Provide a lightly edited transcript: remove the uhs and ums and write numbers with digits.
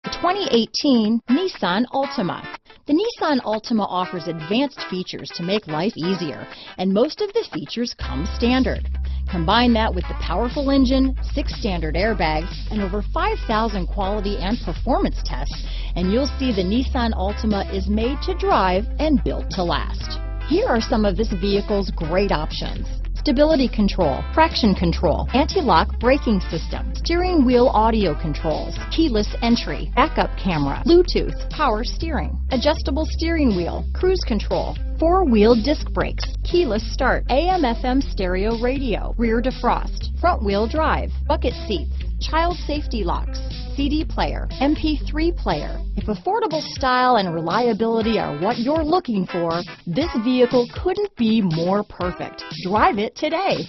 The 2018 Nissan Altima. The Nissan Altima offers advanced features to make life easier, and most of the features come standard. Combine that with the powerful engine, 6 standard airbags, and over 5,000 quality and performance tests, and you'll see the Nissan Altima is made to drive and built to last. Here are some of this vehicle's great options: stability control, traction control, anti-lock braking system, steering wheel audio controls, keyless entry, backup camera, Bluetooth, power steering, adjustable steering wheel, cruise control, 4-wheel disc brakes, keyless start, AM/FM stereo radio, rear defrost, front wheel drive, bucket seats, child safety locks, CD player, MP3 player. If affordable style and reliability are what you're looking for, this vehicle couldn't be more perfect. Drive it today.